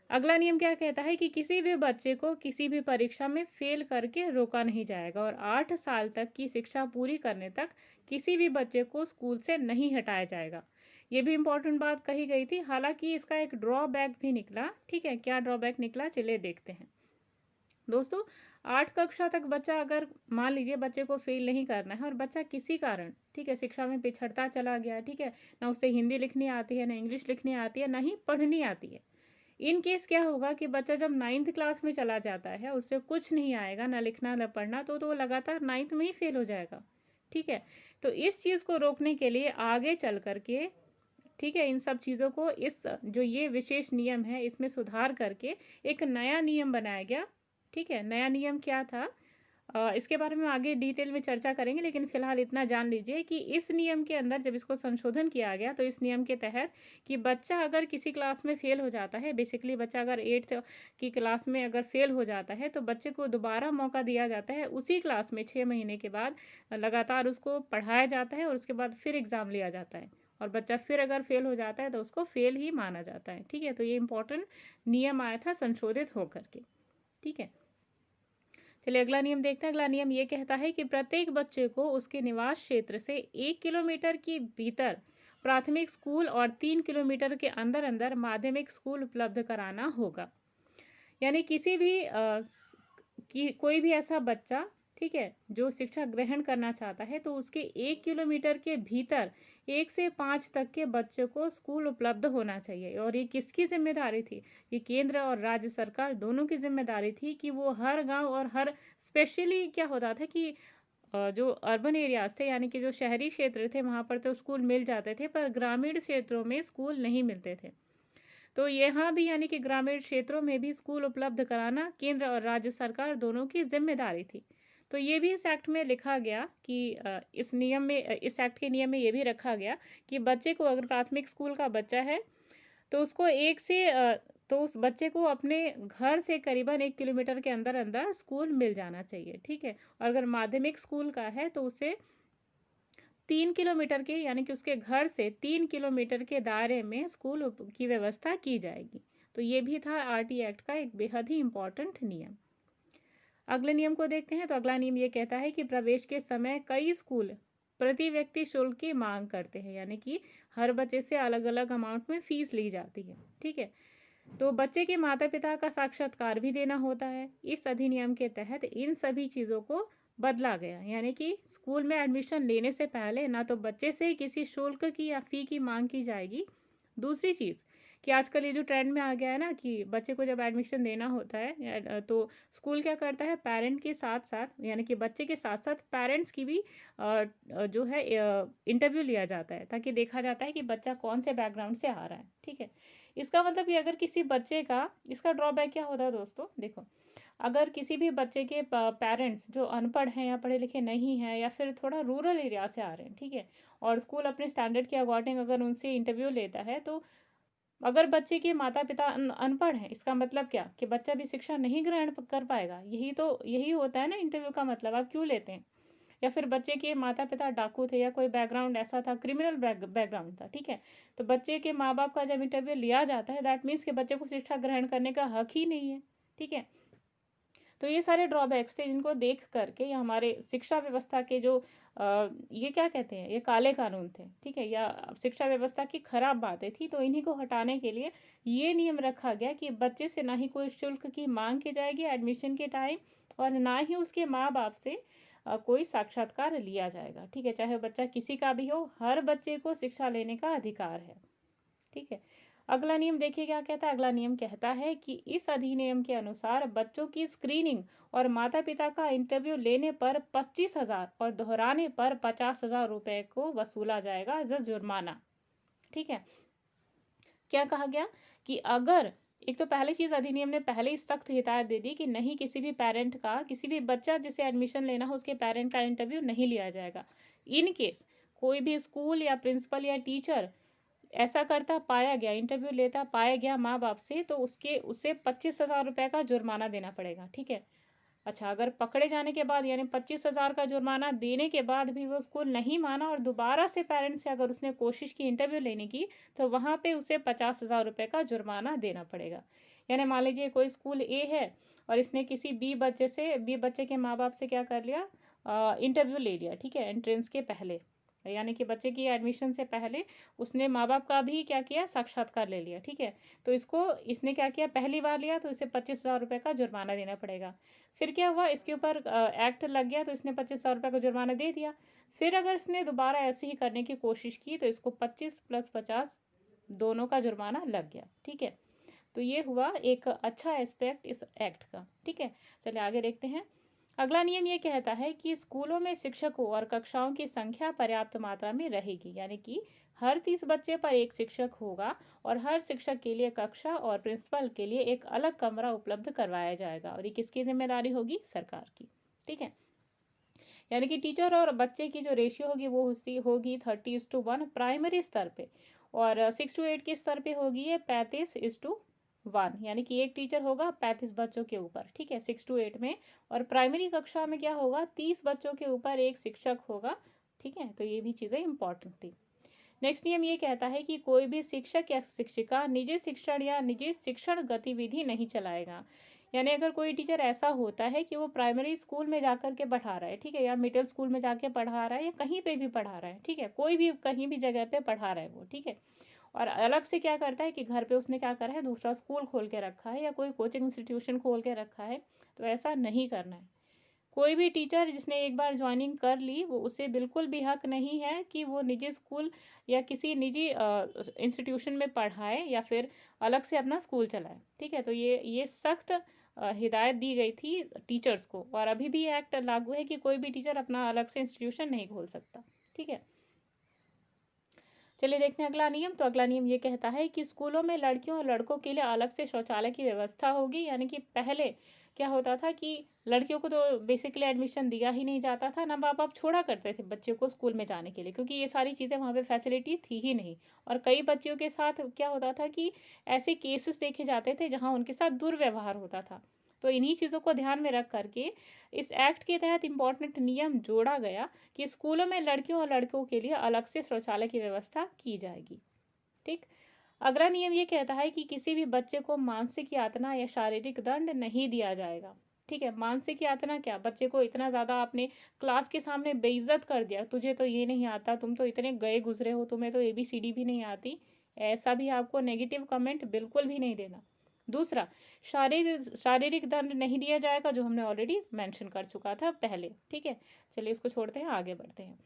अगला नियम क्या कहता है कि किसी भी बच्चे को किसी भी परीक्षा में फेल करके रोका नहीं जाएगा और 8 साल तक की शिक्षा पूरी करने तक किसी भी बच्चे को स्कूल से नहीं हटाया जाएगा। ये भी इंपॉर्टेंट बात कही गई थी। हालांकि इसका एक ड्रॉबैक भी निकला। ठीक है। क्या ड्रॉबैक निकला, चलिए देखते हैं दोस्तों। 8 कक्षा तक बच्चा अगर मान लीजिए बच्चे को फेल नहीं करना है और बच्चा किसी कारण, ठीक है, शिक्षा में पिछड़ता चला गया, ठीक है, ना उसे हिंदी लिखनी आती है, ना इंग्लिश लिखनी आती है, ना ही पढ़नी आती है, इन केस क्या होगा कि बच्चा जब 9th क्लास में चला जाता है, उससे कुछ नहीं आएगा, ना लिखना ना पढ़ना, तो वो लगातार 9th में ही फेल हो जाएगा। ठीक है। तो इस चीज़ को रोकने के लिए आगे चल करके, ठीक है, इन सब चीज़ों को इस जो ये विशेष नियम है इसमें सुधार करके एक नया नियम बनाया गया। ठीक है। नया नियम क्या था, इसके बारे में आगे डिटेल में चर्चा करेंगे, लेकिन फिलहाल इतना जान लीजिए कि इस नियम के अंदर जब इसको संशोधन किया गया तो इस नियम के तहत कि बच्चा अगर किसी क्लास में फेल हो जाता है, बेसिकली बच्चा अगर 8th की क्लास में अगर फेल हो जाता है, तो बच्चे को दोबारा मौका दिया जाता है उसी क्लास में 6 महीने के बाद, लगातार उसको पढ़ाया जाता है और उसके बाद फिर एग्ज़ाम लिया जाता है और बच्चा फिर अगर फेल हो जाता है तो उसको फेल ही माना जाता है। ठीक है। तो ये इंपॉर्टेंट नियम आया था संशोधित होकर के। ठीक है। चलिए अगला नियम देखते हैं। अगला नियम ये कहता है कि प्रत्येक बच्चे को उसके निवास क्षेत्र से 1 किलोमीटर के भीतर प्राथमिक स्कूल और 3 किलोमीटर के अंदर अंदर माध्यमिक स्कूल उपलब्ध कराना होगा। यानी किसी भी कोई भी ऐसा बच्चा, ठीक है, जो शिक्षा ग्रहण करना चाहता है तो उसके 1 किलोमीटर के भीतर 1 से 5 तक के बच्चे को स्कूल उपलब्ध होना चाहिए। और ये किसकी जिम्मेदारी थी? ये केंद्र और राज्य सरकार दोनों की जिम्मेदारी थी कि वो हर गांव और हर, स्पेशली क्या होता था कि जो अर्बन एरियाज़ थे, यानी कि जो शहरी क्षेत्र थे, वहाँ पर तो स्कूल मिल जाते थे, पर ग्रामीण क्षेत्रों में स्कूल नहीं मिलते थे। तो यहाँ भी यानी कि ग्रामीण क्षेत्रों में भी स्कूल उपलब्ध कराना केंद्र और राज्य सरकार दोनों की ज़िम्मेदारी थी। तो ये भी इस एक्ट में लिखा गया कि इस एक्ट के नियम में ये भी रखा गया कि बच्चे को, अगर प्राथमिक स्कूल का बच्चा है, तो उसको तो उस बच्चे को अपने घर से करीबन 1 किलोमीटर के अंदर-अंदर स्कूल मिल जाना चाहिए, ठीक है? और अगर माध्यमिक स्कूल का है तो उसे 3 किलोमीटर के, यानी कि उसके घर से 3 किलोमीटर के दायरे में स्कूल की व्यवस्था की जाएगी। तो ये भी था आरटी एक्ट का एक बेहद ही इम्पोर्टेंट नियम। अगले नियम को देखते हैं। तो अगला नियम ये कहता है कि प्रवेश के समय कई स्कूल प्रति व्यक्ति शुल्क की मांग करते हैं, यानी कि हर बच्चे से अलग-अलग अमाउंट में फीस ली जाती है, ठीक है? तो बच्चे के माता-पिता का साक्षात्कार भी देना होता है। इस अधिनियम के तहत इन सभी चीज़ों को बदला गया, यानी कि स्कूल में एडमिशन लेने से पहले ना तो बच्चे से किसी शुल्क की या फ़ी की मांग की जाएगी। दूसरी चीज़ कि आजकल ये जो ट्रेंड में आ गया है ना कि बच्चे को जब एडमिशन देना होता है तो स्कूल क्या करता है, पेरेंट के साथ-साथ, यानी कि बच्चे के साथ-साथ पेरेंट्स की भी जो है इंटरव्यू लिया जाता है, ताकि देखा जाता है कि बच्चा कौन से बैकग्राउंड से आ रहा है, ठीक है? इसका मतलब कि अगर किसी बच्चे का, इसका ड्रॉबैक क्या होता है दोस्तों, देखो, अगर किसी भी बच्चे के पेरेंट्स जो अनपढ़ हैं या पढ़े लिखे नहीं हैं या फिर थोड़ा रूरल एरिया से आ रहे हैं, ठीक है, और स्कूल अपने स्टैंडर्ड के अकॉर्डिंग अगर उनसे इंटरव्यू लेता है, तो अगर बच्चे के माता पिता अनपढ़ हैं, इसका मतलब क्या कि बच्चा भी शिक्षा नहीं ग्रहण कर पाएगा। यही होता है ना इंटरव्यू का मतलब, आप क्यों लेते हैं? या फिर बच्चे के माता पिता डाकू थे या कोई बैकग्राउंड ऐसा था, क्रिमिनल बैकग्राउंड था, ठीक है, तो बच्चे के माँ बाप का जब इंटरव्यू लिया जाता है, दैट मीन्स कि बच्चे को शिक्षा ग्रहण करने का हक ही नहीं है, ठीक है। तो ये सारे ड्रॉबैक्स थे जिनको देख करके, या हमारे शिक्षा व्यवस्था के जो ये क्या कहते हैं, ये काले कानून थे, ठीक है, या शिक्षा व्यवस्था की खराब बातें थी, तो इन्हीं को हटाने के लिए ये नियम रखा गया कि बच्चे से ना ही कोई शुल्क की मांग की जाएगी एडमिशन के टाइम, और ना ही उसके माँ बाप से कोई साक्षात्कार लिया जाएगा, ठीक है, चाहे बच्चा किसी का भी हो, हर बच्चे को शिक्षा लेने का अधिकार है, ठीक है। अगला नियम देखिए क्या कहता है। अगला नियम कहता है कि इस अधिनियम के अनुसार बच्चों की स्क्रीनिंग और माता पिता का इंटरव्यू लेने पर 25,000 और दोहराने पर 50,000 रुपए को वसूला जाएगा एज अ जुर्माना, ठीक है। क्या कहा गया कि अगर, एक तो पहली चीज, अधिनियम ने पहले ही सख्त हिदायत दे दी कि नहीं, किसी भी पेरेंट का, किसी भी बच्चा जिसे एडमिशन लेना हो उसके पेरेंट का इंटरव्यू नहीं लिया जाएगा। इन केस कोई भी स्कूल या प्रिंसिपल या टीचर ऐसा करता पाया गया, इंटरव्यू लेता पाया गया माँ बाप से, तो उसे 25,000 रुपये का जुर्माना देना पड़ेगा, ठीक है। अच्छा, अगर पकड़े जाने के बाद, यानी 25,000 का जुर्माना देने के बाद भी वो स्कूल नहीं माना और दोबारा से पेरेंट्स से अगर उसने कोशिश की इंटरव्यू लेने की, तो वहाँ पे उसे 50,000 रुपये का जुर्माना देना पड़ेगा। यानी मान लीजिए कोई स्कूल ए है और इसने किसी बी बच्चे के माँ बाप से क्या कर लिया, इंटरव्यू ले लिया, ठीक है, एंट्रेंस के पहले, यानी कि बच्चे की एडमिशन से पहले उसने माँ बाप का भी क्या किया, साक्षात्कार ले लिया, ठीक है। तो इसने क्या किया, पहली बार लिया तो इसे 25,000 रुपये का जुर्माना देना पड़ेगा। फिर क्या हुआ, इसके ऊपर एक्ट लग गया तो इसने 25,000 रुपये का जुर्माना दे दिया। फिर अगर इसने दोबारा ऐसे ही करने की कोशिश की तो इसको 25 + 50 दोनों का जुर्माना लग गया, ठीक है। तो ये हुआ एक अच्छा एस्पेक्ट इस एक्ट का, ठीक है। चलिए आगे देखते हैं। अगला नियम ये कहता है कि स्कूलों में शिक्षकों और कक्षाओं की संख्या पर्याप्त मात्रा में रहेगी, यानी कि हर 30 बच्चे पर एक शिक्षक होगा और हर शिक्षक के लिए कक्षा और प्रिंसिपल के लिए एक अलग कमरा उपलब्ध करवाया जाएगा, और ये किसकी जिम्मेदारी होगी, सरकार की, ठीक है। यानी कि टीचर और बच्चे की जो रेशियो होगी वो होगी 30:1 प्राइमरी स्तर पे, और 6 to 8 के स्तर पे होगी ये 35:1, यानी कि एक टीचर होगा 35 बच्चों के ऊपर, ठीक है, 6 to 8 में। और प्राइमरी कक्षा में क्या होगा, 30 बच्चों के ऊपर एक शिक्षक होगा, ठीक है। तो ये भी चीज़ें इंपॉर्टेंट थी। नेक्स्ट नियम ये कहता है कि कोई भी शिक्षक या शिक्षिका निजी शिक्षण या निजी शिक्षण गतिविधि नहीं चलाएगा। यानी अगर कोई टीचर ऐसा होता है कि वो प्राइमरी स्कूल में जाकर के पढ़ा रहा है, ठीक है, या मिडिल स्कूल में जाके पढ़ा रहा है, या कहीं पे भी पढ़ा रहा है, ठीक है, कोई भी कहीं भी जगह पे पढ़ा रहा है वो, ठीक है, और अलग से क्या करता है कि घर पे उसने क्या करा है, दूसरा स्कूल खोल के रखा है या कोई कोचिंग इंस्टीट्यूशन खोल के रखा है, तो ऐसा नहीं करना है। कोई भी टीचर जिसने एक बार ज्वाइनिंग कर ली, वो उसे बिल्कुल भी हक नहीं है कि वो निजी स्कूल या किसी निजी इंस्टीट्यूशन में पढ़ाए या फिर अलग से अपना स्कूल चलाए, ठीक है। तो ये सख्त हिदायत दी गई थी टीचर्स को, और अभी भी एक्ट लागू है कि कोई भी टीचर अपना अलग से इंस्टीट्यूशन नहीं खोल सकता। ठीक है, चलिए देखते हैं अगला नियम। तो अगला नियम ये कहता है कि स्कूलों में लड़कियों और लड़कों के लिए अलग से शौचालय की व्यवस्था होगी। यानी कि पहले क्या होता था कि लड़कियों को तो बेसिकली एडमिशन दिया ही नहीं जाता था, ना माँ बाप छोड़ा करते थे बच्चे को स्कूल में जाने के लिए, क्योंकि ये सारी चीज़ें वहाँ पे फैसिलिटी थी ही नहीं। और कई बच्चियों के साथ क्या होता था कि ऐसे केसेस देखे जाते थे जहाँ उनके साथ दुर्व्यवहार होता था। तो इन्हीं चीज़ों को ध्यान में रख करके इस एक्ट के तहत इम्पॉर्टेंट नियम जोड़ा गया कि स्कूलों में लड़कियों और लड़कों के लिए अलग से शौचालय की व्यवस्था की जाएगी। ठीक, अगला नियम ये कहता है कि किसी भी बच्चे को मानसिक यातना या शारीरिक दंड नहीं दिया जाएगा। ठीक है, मानसिक यातना क्या, बच्चे को इतना ज़्यादा आपने क्लास के सामने बेइज्जत कर दिया, तुझे तो ये नहीं आता, तुम तो इतने गए गुजरे हो, तुम्हें तो ABCD भी नहीं आती, ऐसा भी आपको नेगेटिव कमेंट बिल्कुल भी नहीं देना। दूसरा, शारीरिक दंड नहीं दिया जाएगा, जो हमने ऑलरेडी मेंशन कर चुका था पहले। ठीक है, चलिए इसको छोड़ते हैं, आगे बढ़ते हैं।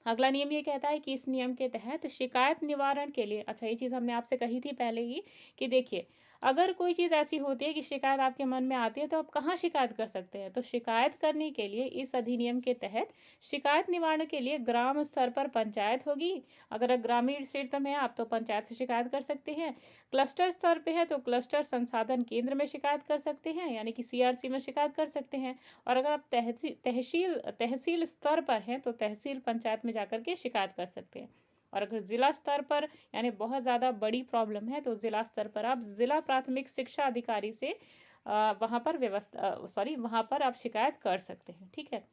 अगला नियम ये कहता है कि इस नियम के तहत शिकायत निवारण के लिए, अच्छा ये चीज़ हमने आपसे कही थी पहले ही कि देखिए, अगर कोई चीज़ ऐसी होती है कि शिकायत आपके मन में आती है तो आप कहाँ शिकायत कर सकते हैं। तो शिकायत करने के लिए इस अधिनियम के तहत शिकायत निवारण के लिए ग्राम स्तर पर पंचायत होगी। अगर ग्रामीण क्षेत्र में है आप तो पंचायत से शिकायत कर सकते हैं। क्लस्टर स्तर पे है तो क्लस्टर संसाधन केंद्र में शिकायत कर सकते हैं, यानी कि CRC में शिकायत कर सकते हैं। और अगर आप तहसील स्तर पर हैं तो तहसील पंचायत में जाकर के शिकायत कर सकते हैं। और अगर ज़िला स्तर पर यानी बहुत ज़्यादा बड़ी प्रॉब्लम है तो ज़िला स्तर पर आप ज़िला प्राथमिक शिक्षा अधिकारी से वहाँ पर आप शिकायत कर सकते हैं। ठीक है,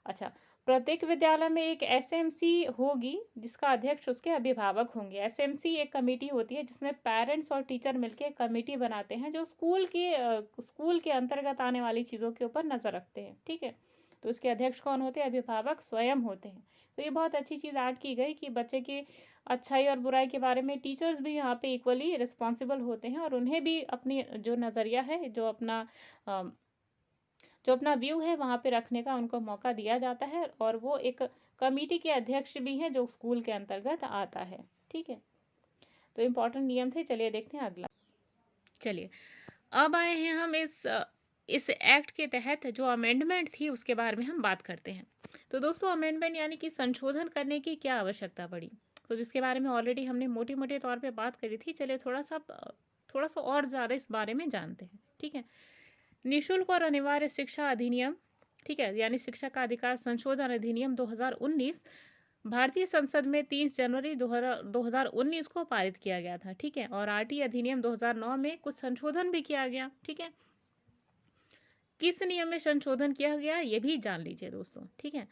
अच्छा, प्रत्येक विद्यालय में एक SMC होगी जिसका अध्यक्ष उसके अभिभावक होंगे। SMC एक कमेटी होती है जिसमें पेरेंट्स और टीचर मिलकर कमेटी बनाते हैं जो स्कूल के अंतर्गत आने वाली चीज़ों के ऊपर नज़र रखते हैं। ठीक है, तो इसके अध्यक्ष कौन होते हैं, अभिभावक स्वयं होते हैं। तो ये बहुत अच्छी चीज़ ऐड की गई कि बच्चे की अच्छाई और बुराई के बारे में टीचर्स भी यहाँ पे इक्वली रिस्पॉन्सिबल होते हैं, और उन्हें भी अपनी जो नज़रिया है, जो अपना व्यू है वहाँ पे रखने का उनको मौका दिया जाता है, और वो एक कमेटी के अध्यक्ष भी हैं जो स्कूल के अंतर्गत आता है। ठीक है, तो इम्पोर्टेंट नियम थे। चलिए देखते हैं अगला। चलिए अब आए हैं हम इस एक्ट के तहत जो अमेंडमेंट थी उसके बारे में हम बात करते हैं। तो दोस्तों, अमेंडमेंट यानी कि संशोधन करने की क्या आवश्यकता पड़ी, तो जिसके बारे में ऑलरेडी हमने मोटे मोटे तौर पे बात करी थी। चलिए थोड़ा सा और ज़्यादा इस बारे में जानते हैं। ठीक है, निःशुल्क और अनिवार्य शिक्षा अधिनियम, ठीक है, यानी शिक्षा का अधिकार संशोधन अधिनियम 2019 भारतीय संसद में 30 जनवरी 2019 को पारित किया गया था। ठीक है, और RT अधिनियम 2009 में कुछ संशोधन भी किया गया। ठीक है, किस नियम में संशोधन किया गया ये भी जान लीजिए दोस्तों। ठीक है,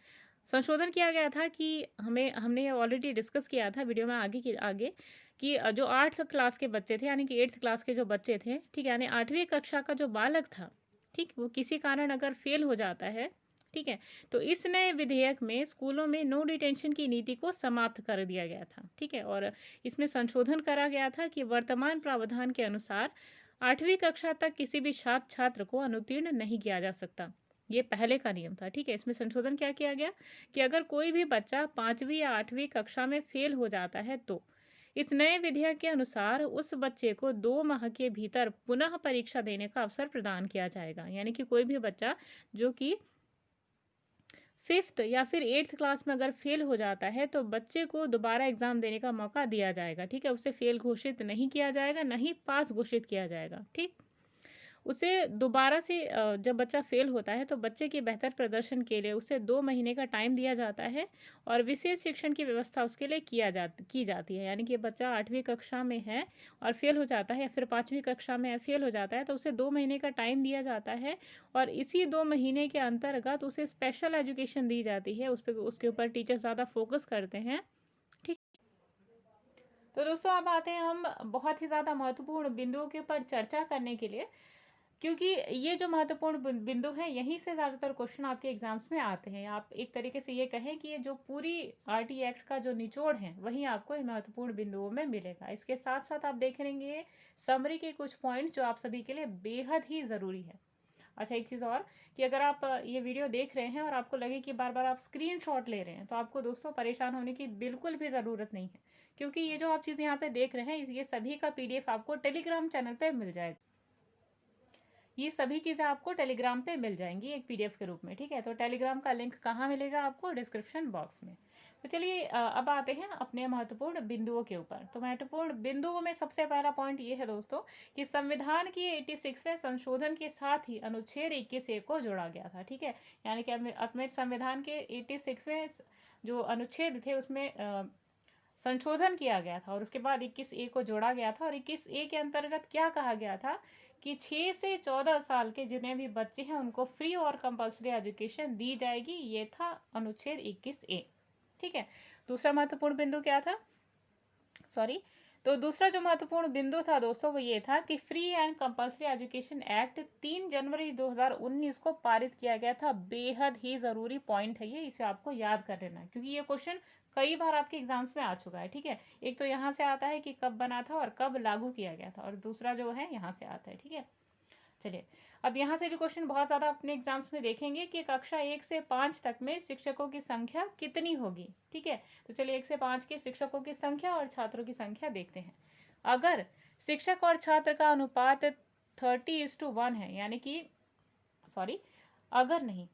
संशोधन किया गया था कि हमने ऑलरेडी डिस्कस किया था वीडियो में आगे कि जो 8th क्लास के बच्चे थे, यानी कि 8th क्लास के जो बच्चे थे, ठीक है, यानी 8वीं कक्षा का जो बालक था, ठीक, वो किसी कारण अगर फेल हो जाता है, ठीक है, तो इस नए विधेयक में स्कूलों में नो डिटेंशन की नीति को समाप्त कर दिया गया था। ठीक है, और इसमें संशोधन करा गया था कि वर्तमान प्रावधान के अनुसार 8वीं कक्षा तक किसी भी छात्र को अनुत्तीर्ण नहीं किया जा सकता। ये पहले का नियम था। ठीक है, इसमें संशोधन क्या किया गया कि अगर कोई भी बच्चा 5वीं या 8वीं कक्षा में फेल हो जाता है तो इस नए विधेयक के अनुसार उस बच्चे को 2 माह के भीतर पुनः परीक्षा देने का अवसर प्रदान किया जाएगा। यानी कि कोई भी बच्चा जो कि 5th या फिर 8th क्लास में अगर फेल हो जाता है तो बच्चे को दोबारा एग्जाम देने का मौका दिया जाएगा। ठीक है, उसे फेल घोषित नहीं किया जाएगा, ना ही पास घोषित किया जाएगा। ठीक, उसे दोबारा से जब बच्चा फेल होता है तो बच्चे के बेहतर प्रदर्शन के लिए उसे 2 महीने का टाइम दिया जाता है, और विशेष शिक्षण की व्यवस्था उसके लिए की जाती है। यानी कि बच्चा 8वीं कक्षा में है और फेल हो जाता है, या फिर 5वीं कक्षा में फेल हो जाता है, तो उसे 2 महीने का टाइम दिया जाता है, और इसी 2 महीने के अंतर्गत उसे स्पेशल एजुकेशन दी जाती है। उसके ऊपर टीचर ज़्यादा फोकस करते हैं। ठीक, तो दोस्तों अब आते हैं हम बहुत ही ज़्यादा महत्वपूर्ण बिंदुओं के ऊपर चर्चा करने के लिए, क्योंकि ये जो महत्वपूर्ण बिंदु है यहीं से ज़्यादातर क्वेश्चन आपके एग्जाम्स में आते हैं। आप एक तरीके से ये कहें कि ये जो पूरी RT एक्ट का जो निचोड़ है वही आपको इन महत्वपूर्ण बिंदुओं में मिलेगा। इसके साथ साथ आप देखेंगे समरी के कुछ पॉइंट्स जो आप सभी के लिए बेहद ही ज़रूरी है। अच्छा, एक चीज़ और कि अगर आप ये वीडियो देख रहे हैं और आपको लगे कि बार बार आप स्क्रीनशॉट ले रहे हैं तो आपको दोस्तों परेशान होने की बिल्कुल भी ज़रूरत नहीं है, क्योंकि ये जो आप चीज़ें यहाँ पे देख रहे हैं ये सभी का PDF आपको टेलीग्राम चैनल पे मिल जाएगा। ये सभी चीज़ें आपको टेलीग्राम पे मिल जाएंगी एक पीडीएफ के रूप में, ठीक है। तो टेलीग्राम का लिंक कहाँ मिलेगा आपको? डिस्क्रिप्शन बॉक्स में। तो चलिए अब आते हैं अपने महत्वपूर्ण बिंदुओं के ऊपर। तो महत्वपूर्ण बिंदुओं में सबसे पहला पॉइंट ये है दोस्तों कि संविधान की 86वें संशोधन के साथ ही अनुच्छेद 21A को जोड़ा गया था, ठीक है। यानी कि अपने संविधान के 86वें जो अनुच्छेद थे उसमें संशोधन किया गया था और उसके बाद 21A को जोड़ा गया था। और 21A के अंतर्गत क्या कहा गया था कि 6 से 14 साल के जितने भी बच्चे हैं उनको फ्री और कंपलसरी एजुकेशन दी जाएगी। ये था अनुच्छेद 21A, ठीक है। दूसरा महत्वपूर्ण बिंदु क्या था? तो दूसरा जो महत्वपूर्ण बिंदु था दोस्तों वो ये था कि free and compulsory education act 3 जनवरी 2019 को पारित किया गया था। बेहद ही ज़रूरी पॉइंट है ये, इसे आपको याद कर लेना है क्योंकि ये क्वेश्चन कई बार आपके एग्जाम्स में आ चुका है, ठीक है। एक तो यहाँ से आता है कि कब बना था और कब लागू किया गया था, और दूसरा जो है यहाँ से आता है, ठीक है। चलिए अब यहाँ से भी क्वेश्चन बहुत ज़्यादा अपने एग्जाम्स में देखेंगे कि कक्षा 1 से 5 तक में शिक्षकों की संख्या कितनी होगी, ठीक है। तो चलिए 1 से 5 के शिक्षकों की संख्या और छात्रों की संख्या देखते हैं। अगर शिक्षक और छात्र का अनुपात 30:1 है, यानी कि अगर नहीं,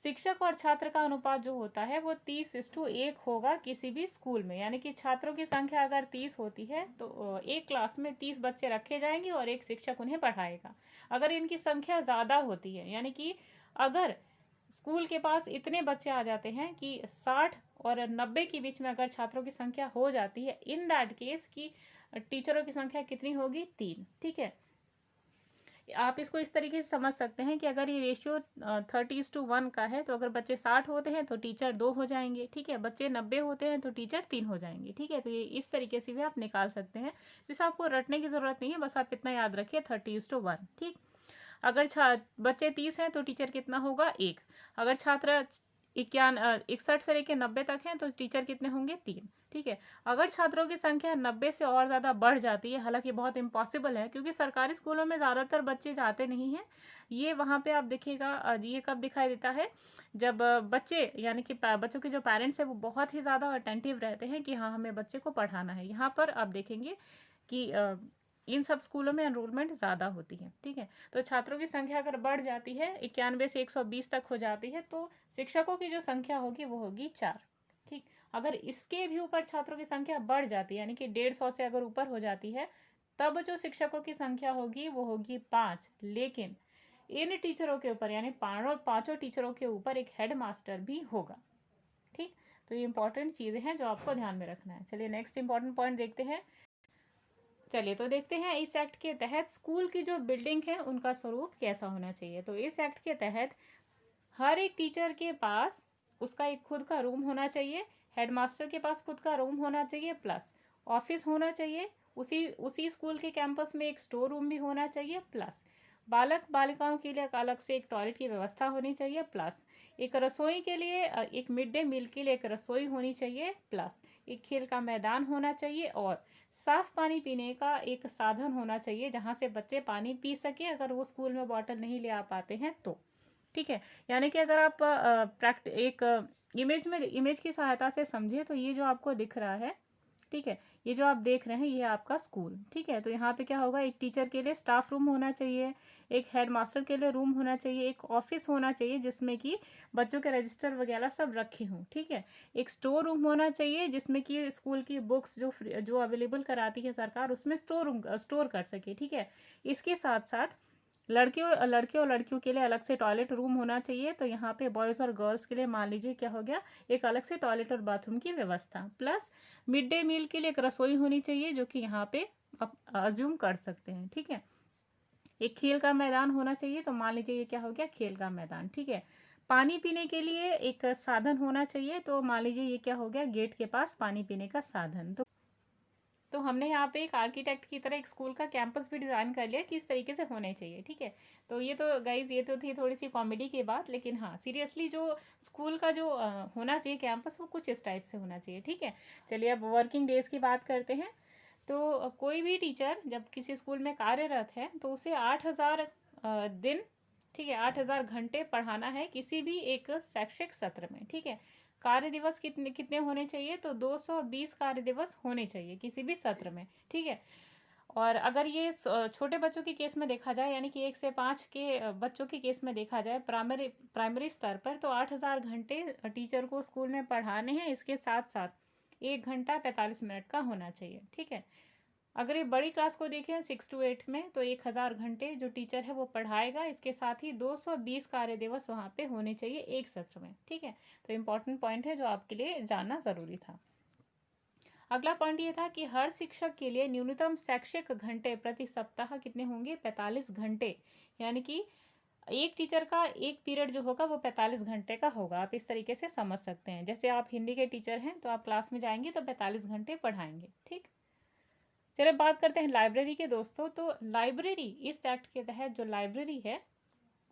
शिक्षक और छात्र का अनुपात जो होता है वो 30:1 होगा किसी भी स्कूल में। यानी कि छात्रों की संख्या अगर 30 होती है तो एक क्लास में 30 बच्चे रखे जाएंगे और एक शिक्षक उन्हें पढ़ाएगा। अगर इनकी संख्या ज़्यादा होती है, यानी कि अगर स्कूल के पास इतने बच्चे आ जाते हैं कि 60 और 90 के बीच में अगर छात्रों की संख्या हो जाती है, इन दैट केस की टीचरों की संख्या कितनी होगी? 3, ठीक है। आप इसको इस तरीके से समझ सकते हैं कि अगर ये रेशियो 30:1 का है तो अगर बच्चे 60 होते हैं तो टीचर 2 हो जाएंगे, ठीक है। बच्चे 90 होते हैं तो टीचर 3 हो जाएंगे, ठीक है। तो ये इस तरीके से भी आप निकाल सकते हैं, जिसे आपको रटने की ज़रूरत नहीं है, बस आप इतना याद रखिए 30:1, ठीक। अगर बच्चे 30 हैं तो टीचर कितना होगा? 1। अगर छात्र 61 से लेकर 90 तक हैं तो टीचर कितने होंगे? 3, ठीक है। अगर छात्रों की संख्या 90 से और ज़्यादा बढ़ जाती है, हालांकि बहुत इम्पॉसिबल है क्योंकि सरकारी स्कूलों में ज़्यादातर बच्चे जाते नहीं हैं। ये वहाँ पे आप देखिएगा, ये कब दिखाई देता है? जब बच्चे यानी कि बच्चों के जो पेरेंट्स हैं वो बहुत ही ज़्यादा अटेंटिव रहते हैं कि हाँ हमें बच्चे को पढ़ाना है। यहाँ पर आप देखेंगे कि इन सब स्कूलों में एनरोलमेंट ज़्यादा होती है, ठीक है। तो छात्रों की संख्या अगर बढ़ जाती है 91 से 120 तक हो जाती है तो शिक्षकों की जो संख्या होगी वो होगी 4, ठीक। अगर इसके भी ऊपर छात्रों की संख्या बढ़ जाती है, यानी कि 150 से अगर ऊपर हो जाती है, तब जो शिक्षकों की संख्या होगी वो होगी 5। लेकिन इन टीचरों के ऊपर यानी पांचों टीचरों के ऊपर एक हेड मास्टर भी होगा, ठीक। तो ये इंपॉर्टेंट चीज़ें हैं जो आपको ध्यान में रखना है। चलिए नेक्स्ट इंपॉर्टेंट पॉइंट देखते हैं। चलिए तो देखते हैं इस एक्ट के तहत स्कूल की जो बिल्डिंग है उनका स्वरूप कैसा होना चाहिए। तो इस एक्ट के तहत हर एक टीचर के पास उसका एक खुद का रूम होना चाहिए, हेडमास्टर के पास खुद का रूम होना चाहिए, प्लस ऑफिस होना चाहिए। उसी स्कूल के कैंपस में एक स्टोर रूम भी होना चाहिए, प्लस बालक बालिकाओं के लिए अलग से एक टॉयलेट की व्यवस्था होनी चाहिए, प्लस एक रसोई के लिए एक मिड डे मील के लिए एक रसोई होनी चाहिए, प्लस एक खेल का मैदान होना चाहिए और साफ पानी पीने का एक साधन होना चाहिए जहाँ से बच्चे पानी पी सके अगर वो स्कूल में बॉटल नहीं ले आ पाते हैं तो, ठीक है। यानी कि अगर आप इमेज की सहायता से समझिए तो ये जो आपको दिख रहा है, ठीक है, ये जो आप देख रहे हैं ये आपका स्कूल, ठीक है। तो यहाँ पे क्या होगा? एक टीचर के लिए स्टाफ रूम होना चाहिए, एक हेडमास्टर के लिए रूम होना चाहिए, एक ऑफिस होना चाहिए जिसमें कि बच्चों के रजिस्टर वगैरह सब रखे हों, ठीक है। एक स्टोर रूम होना चाहिए जिसमें कि स्कूल की बुक्स जो अवेलेबल कराती है सरकार उसमें स्टोर कर सके, ठीक है। इसके साथ साथ लड़के और लड़कियों के लिए अलग से टॉयलेट रूम होना चाहिए। तो यहाँ पे बॉयज़ और गर्ल्स के लिए मान लीजिए क्या हो गया, एक अलग से टॉयलेट और बाथरूम की व्यवस्था, प्लस मिड डे मील के लिए एक रसोई होनी चाहिए जो कि यहाँ पे आप अज्यूम कर सकते हैं, ठीक है। एक खेल का मैदान होना चाहिए, तो मान लीजिए ये क्या हो गया, खेल का मैदान, ठीक है। पानी पीने के लिए एक साधन होना चाहिए, तो मान लीजिए ये क्या हो गया, गेट के पास पानी पीने का साधन। तो हमने यहाँ पे एक आर्किटेक्ट की तरह एक स्कूल का कैंपस भी डिज़ाइन कर लिया कि इस तरीके से होने चाहिए, ठीक है। तो ये तो गाइज ये तो थी थोड़ी सी कॉमेडी की बात, लेकिन हाँ सीरियसली जो स्कूल का जो होना चाहिए कैंपस वो कुछ इस टाइप से होना चाहिए, ठीक है। चलिए अब वर्किंग डेज की बात करते हैं। तो कोई भी टीचर जब किसी स्कूल में कार्यरत है तो उसे 8,000 दिन, ठीक है, 8,000 घंटे पढ़ाना है किसी भी एक शैक्षिक सत्र में, ठीक है। कार्य दिवस कितने कितने होने चाहिए? तो 220 कार्य दिवस होने चाहिए किसी भी सत्र में, ठीक है। और अगर ये छोटे बच्चों के केस में देखा जाए, यानी कि 1 से 5 के बच्चों के केस में देखा जाए प्राइमरी स्तर पर, तो 8,000 घंटे टीचर को स्कूल में पढ़ाने हैं। इसके साथ साथ 1 घंटा 45 मिनट का होना चाहिए, ठीक है। अगर ये बड़ी क्लास को देखें 6 to 8 में, तो 1,000 घंटे जो टीचर है वो पढ़ाएगा। इसके साथ ही 220 कार्य दिवस वहाँ पे होने चाहिए एक सत्र में, ठीक है। तो इम्पॉर्टेंट पॉइंट है जो आपके लिए जानना ज़रूरी था। अगला पॉइंट ये था कि हर शिक्षक के लिए न्यूनतम शैक्षिक घंटे प्रति सप्ताह कितने होंगे? 45 घंटे। यानी कि एक टीचर का एक पीरियड जो होगा वो 45 घंटे का होगा। आप इस तरीके से समझ सकते हैं। जैसे आप हिंदी के टीचर हैं तो आप क्लास में जाएंगे तो 45 घंटे पढ़ाएंगे, ठीक। चलिए बात करते हैं लाइब्रेरी के दोस्तों। तो लाइब्रेरी, इस एक्ट के तहत जो लाइब्रेरी है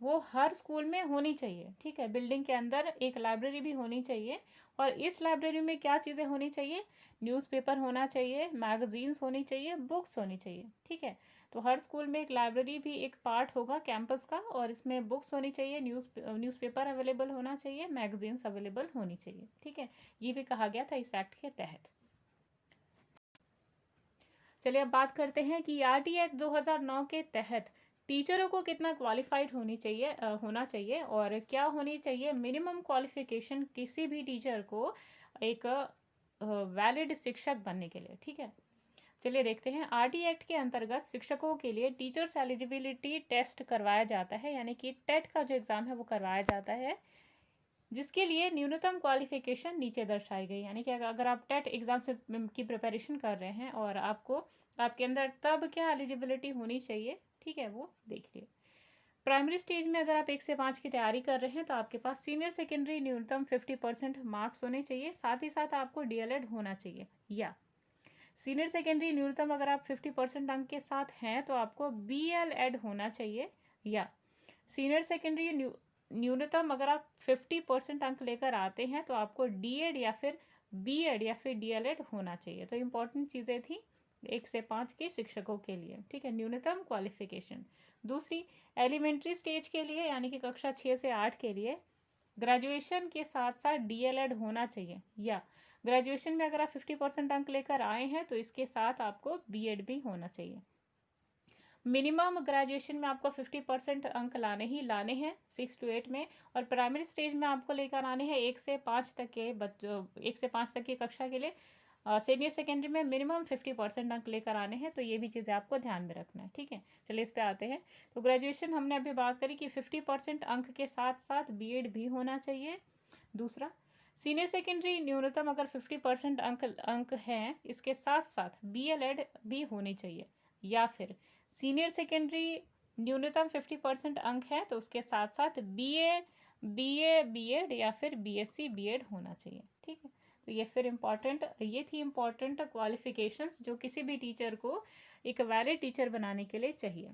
वो हर स्कूल में होनी चाहिए, ठीक है। बिल्डिंग के अंदर एक लाइब्रेरी भी होनी चाहिए। और इस लाइब्रेरी में क्या चीज़ें होनी चाहिए? न्यूज़पेपर होना चाहिए, मैगजीन्स होनी चाहिए, बुक्स होनी चाहिए, ठीक है। तो हर स्कूल में एक लाइब्रेरी भी एक पार्ट होगा कैंपस का, और इसमें बुक्स होनी चाहिए, न्यूज़पेपर अवेलेबल होना चाहिए, मैगजीन्स अवेलेबल होनी चाहिए, ठीक है। ये भी कहा गया था इस एक्ट के तहत। चलिए अब बात करते हैं कि आरटी एक्ट 2009 के तहत टीचरों को कितना क्वालिफाइड होना चाहिए और क्या होनी चाहिए मिनिमम क्वालिफिकेशन किसी भी टीचर को एक वैलिड शिक्षक बनने के लिए, ठीक है। चलिए देखते हैं। आरटी एक्ट के अंतर्गत शिक्षकों के लिए टीचर्स एलिजिबिलिटी टेस्ट करवाया जाता है, यानी कि टेट का जो एग्ज़ाम है वो करवाया जाता है, जिसके लिए न्यूनतम क्वालिफिकेशन नीचे दर्शाई गई। यानी कि अगर आप टेट एग्ज़ाम से की प्रिपरेशन कर रहे हैं और आपके अंदर तब क्या एलिजिबिलिटी होनी चाहिए, ठीक है, वो देखिए। प्राइमरी स्टेज में अगर आप 1 से 5 की तैयारी कर रहे हैं तो आपके पास सीनियर सेकेंडरी न्यूनतम 50% मार्क्स होने चाहिए। साथ ही साथ आपको डीएलएड होना चाहिए, या सीनियर सेकेंडरी न्यूनतम अगर आप 50% अंक के साथ हैं तो आपको बीएलएड होना चाहिए, या सीनियर सेकेंडरी न्यूनतम अगर आप 50% अंक लेकर आते हैं तो आपको डीएड या फिर बीएड या फिर डीएलएड होना चाहिए। तो इम्पोर्टेंट चीज़ें थी 1 से 5 के शिक्षकों के लिए, ठीक है, न्यूनतम क्वालिफिकेशन। दूसरी, एलिमेंट्री स्टेज के लिए यानी कि कक्षा 6 से 8 के लिए ग्रेजुएशन के साथ साथ डीएलएड होना चाहिए, या ग्रेजुएशन में अगर आप 50% अंक लेकर आए हैं तो इसके साथ आपको बीएड भी होना चाहिए। मिनिमम ग्रेजुएशन में आपको 50% अंक लाने हैं 6 to 8 में, और प्राइमरी स्टेज में आपको लेकर आने हैं 1 से 5 तक के बच्चों, 1 से 5 तक की कक्षा के लिए। सीनियर सेकेंडरी में मिनिमम 50% अंक लेकर आने हैं। तो ये भी चीज़ें आपको ध्यान में रखना है, ठीक है। चलिए इस पे आते हैं। तो ग्रेजुएशन हमने अभी बात करी कि 50% अंक के साथ साथ बीएड भी होना चाहिए। दूसरा, सीनियर सेकेंडरी न्यूनतम अगर 50% अंक हैं, इसके साथ साथ बीएलएड भी होनी चाहिए, या फिर सीनियर सेकेंडरी न्यूनतम 50% अंक है तो उसके साथ साथ बीएड या फिर बीएससी बीएड होना चाहिए, ठीक है। तो ये थी इम्पॉर्टेंट क्वालिफिकेशंस जो किसी भी टीचर को एक वैलिड टीचर बनाने के लिए चाहिए।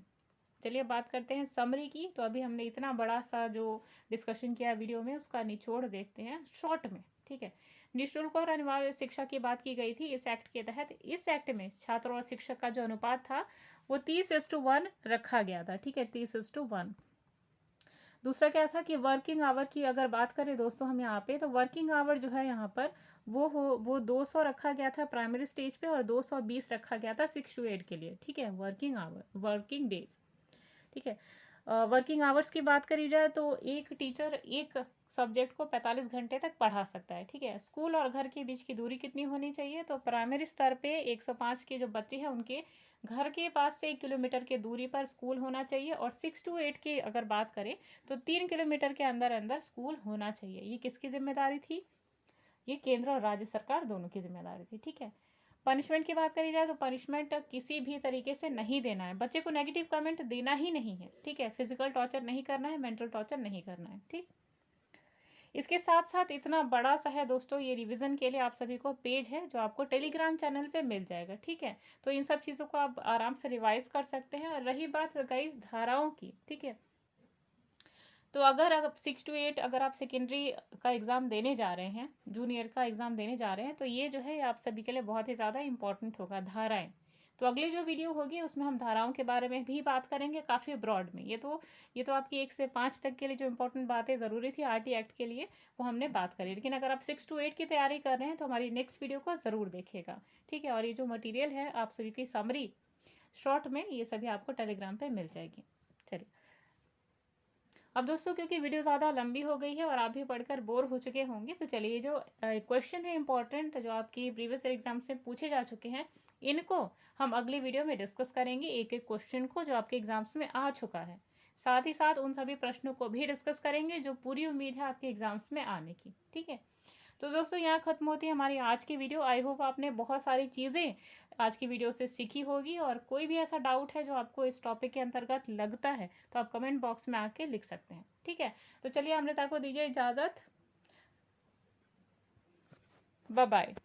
चलिए बात करते हैं समरी की। तो अभी हमने इतना बड़ा सा जो डिस्कशन किया वीडियो में, उसका निचोड़ देखते हैं शॉर्ट में, ठीक है। निःशुल्क और अनिवार्य शिक्षा की बात की गई थी इस एक्ट के तहत। इस एक्ट में छात्र और शिक्षक का जो अनुपात था वो 30:1 रखा गया था, ठीक है, 30:1। दूसरा क्या था कि वर्किंग आवर की अगर बात करें दोस्तों हम यहाँ पे, तो वर्किंग आवर जो है यहाँ पर वो 200 रखा गया था प्राइमरी स्टेज पे, और 220 रखा गया था 6 to 8 के लिए, ठीक है। वर्किंग आवर, वर्किंग डेज, ठीक है। वर्किंग आवर्स की बात करी जाए तो एक टीचर एक सब्जेक्ट को 45 घंटे तक पढ़ा सकता है, ठीक है। स्कूल और घर के बीच की दूरी कितनी होनी चाहिए? तो प्राइमरी स्तर पे 105 के जो बच्चे हैं उनके घर के पास से 1 किलोमीटर की दूरी पर स्कूल होना चाहिए, और 6 to 8 की अगर बात करें तो 3 किलोमीटर के अंदर अंदर स्कूल होना चाहिए। ये किसकी जिम्मेदारी थी? ये केंद्र और राज्य सरकार दोनों की जिम्मेदारी थी, ठीक है। पनिशमेंट की बात करी जाए तो पनिशमेंट किसी भी तरीके से नहीं देना है, बच्चे को नेगेटिव कमेंट देना ही नहीं है, ठीक है। फिजिकल टॉर्चर नहीं करना है, मेंटल टॉर्चर नहीं करना है, ठीक। इसके साथ साथ इतना बड़ा सा है दोस्तों, ये रिवीजन के लिए आप सभी को पेज है जो आपको टेलीग्राम चैनल पे मिल जाएगा, ठीक है। तो इन सब चीज़ों को आप आराम से रिवाइज कर सकते हैं। और रही बात गाइस धाराओं की, ठीक है, तो अगर 6 to 8 अगर आप सेकेंडरी का एग्ज़ाम देने जा रहे हैं, जूनियर का एग्ज़ाम देने जा रहे हैं, तो ये जो है आप सभी के लिए बहुत ही ज़्यादा इंपॉर्टेंट होगा, धाराएं। तो अगली जो वीडियो होगी उसमें हम धाराओं के बारे में भी बात करेंगे काफ़ी ब्रॉड में। ये तो आपकी 1 से 5 तक के लिए जो इंपॉर्टेंट बातें ज़रूरी थी आरटी एक्ट के लिए वो हमने बात करी। लेकिन अगर आप 6 to 8 की तैयारी कर रहे हैं तो हमारी नेक्स्ट वीडियो को ज़रूर देखिएगा, ठीक है। और ये जो मटीरियल है आप सभी की समरी शॉर्ट में ये सभी आपको टेलीग्राम पे मिल जाएगी। चलिए अब दोस्तों, क्योंकि वीडियो ज़्यादा लंबी हो गई है और आप भी पढ़कर बोर हो चुके होंगे, तो चलिए जो क्वेश्चन है इंपॉर्टेंट जो आपकी प्रीवियस एग्जाम से पूछे जा चुके हैं, इनको हम अगली वीडियो में डिस्कस करेंगे, एक एक क्वेश्चन को जो आपके एग्जाम्स में आ चुका है। साथ ही साथ उन सभी प्रश्नों को भी डिस्कस करेंगे जो पूरी उम्मीद है आपके एग्जाम्स में आने की। ठीक है, तो दोस्तों यहाँ खत्म होती है हमारी आज की वीडियो। आई होप आपने बहुत सारी चीज़ें आज की वीडियो से सीखी होगी, और कोई भी ऐसा डाउट है जो आपको इस टॉपिक के अंतर्गत लगता है तो आप कमेंट बॉक्स में आके लिख सकते हैं। ठीक है, तो चलिए अमृता को दीजिए इजाज़त। Bye bye.